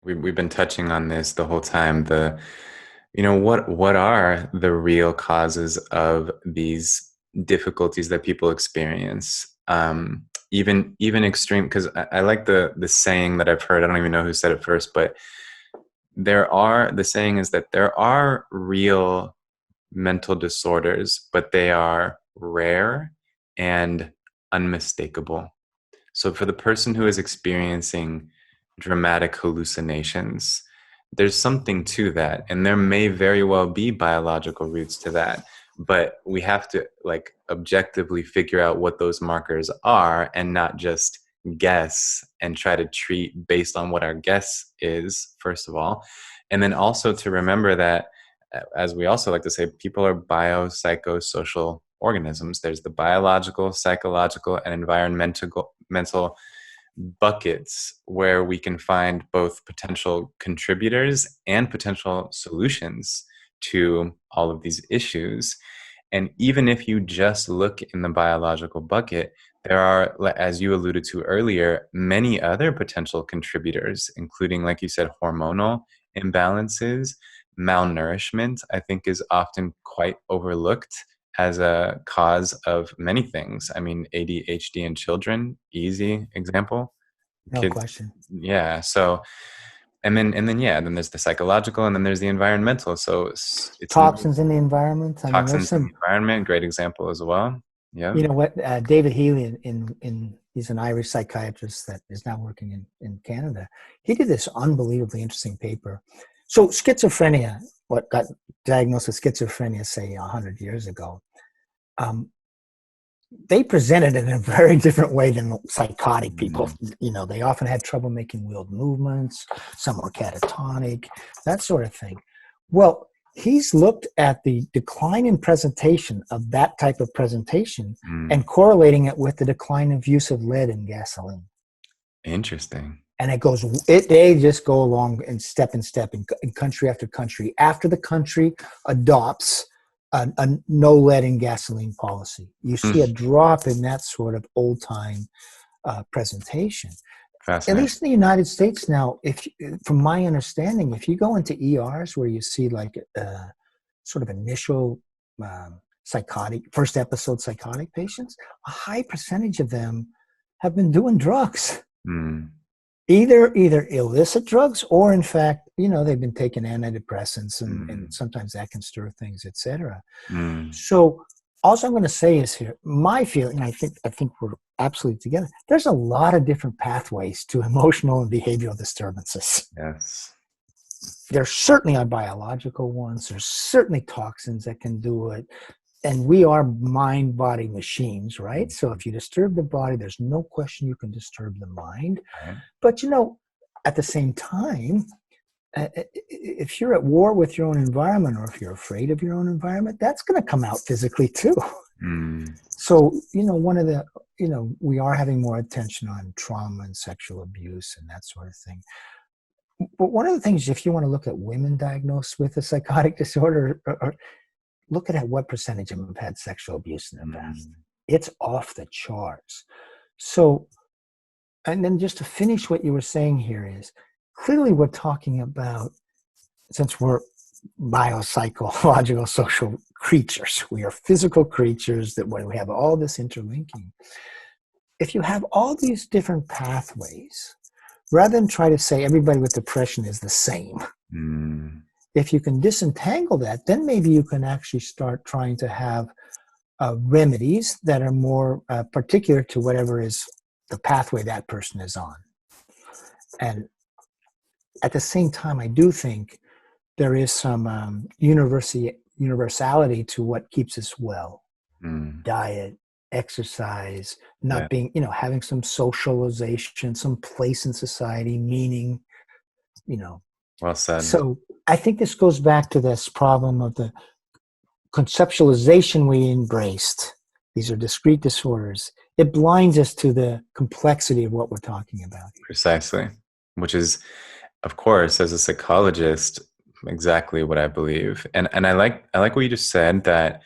we've been touching on this the whole time. What are the real causes of these difficulties that people experience? Even extreme, because I like the saying that I've heard. I don't even know who said it first, but the saying is that there are real mental disorders, but they are rare and unmistakable. So for the person who is experiencing dramatic hallucinations, there's something to that. And there may very well be biological roots to that. But we have to like objectively figure out what those markers are and not just guess and try to treat based on what our guess is, first of all. And then also to remember that, as we also like to say, people are biopsychosocial organisms. There's the biological, psychological, and environmental buckets where we can find both potential contributors and potential solutions to all of these issues. And even if you just look in the biological bucket, there are, as you alluded to earlier, many other potential contributors, including, like you said, hormonal imbalances. Malnourishment, I think, is often quite overlooked as a cause of many things. I mean, ADHD in children, easy example. No Kids, question. yeah. So, then there's the psychological, and then there's the environmental. So it's Toxins in the environment. I mean, there's toxins in the some, environment, great example as well. Yeah. you know what, David Healy he's an Irish psychiatrist that is now working in Canada. He did this unbelievably interesting paper. So schizophrenia, what got diagnosed with schizophrenia, say 100 years ago, um, they presented it in a very different way than psychotic people. Mm, They often had trouble making wheeled movements. Some were catatonic, that sort of thing. Well, he's looked at the decline in presentation of that type of presentation and mm. correlating it with the decline of use of lead in gasoline. Interesting. And they just go along in step in country after country. After the country adopts a no lead in gasoline policy, you see a Mm, drop in that sort of old time presentation. At fascinating. least in the United States now, from my understanding, if you go into ERs where you see like sort of initial psychotic, first episode psychotic patients, a high percentage of them have been doing drugs, Mm, either illicit drugs or in fact, they've been taking antidepressants and mm, sometimes that can stir things, etc. mm. So all I'm going to say is here, my feeling, and I think we're absolutely together. There's a lot of different pathways to emotional and behavioral disturbances. Yes. There certainly are biological ones. There's certainly toxins that can do it. And we are mind body machines, right? So Mhm. if you disturb the body, there's no question you can disturb the mind. Right. But at the same time, if you're at war with your own environment or if you're afraid of your own environment, that's going to come out physically too. Mm, So, one of the, we are having more attention on trauma and sexual abuse and that sort of thing. But one of the things, if you want to look at women diagnosed with a psychotic disorder, or look at what percentage of them have had sexual abuse in their past. mm, It's off the charts. So, and then just to finish what you were saying here is clearly we're talking about, since we're biopsychological social creatures, we are physical creatures that when we have all this interlinking. If you have all these different pathways, rather than try to say everybody with depression is the same, mm. if you can disentangle that, then maybe you can actually start trying to have remedies that are more particular to whatever is the pathway that person is on. And at the same time, I do think there is some universality to what keeps us well. Mm. Diet, exercise, Yeah. not being, having some socialization, some place in society, meaning, you know. Well said. So I think this goes back to this problem of the conceptualization we embraced. These are discrete disorders. It blinds us to the complexity of what we're talking about here. Precisely. Which is, of course, as a psychologist, exactly what I believe. And I like what you just said, that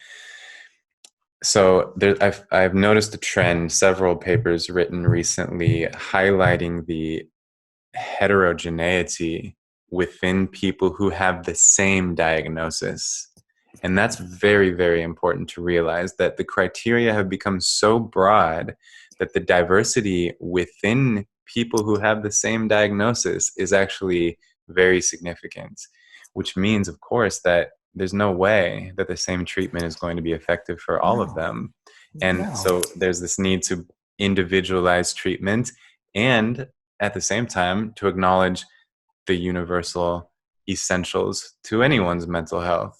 so there I've noticed a trend, several papers written recently highlighting the heterogeneity within people who have the same diagnosis. And that's very, very important to realize, that the criteria have become so broad that the diversity within people who have the same diagnosis is actually very significant, which means, of course, that there's no way that the same treatment is going to be effective for all of No, them. And no. so there's this need to individualize treatment, and at the same time to acknowledge the universal essentials to anyone's mental health.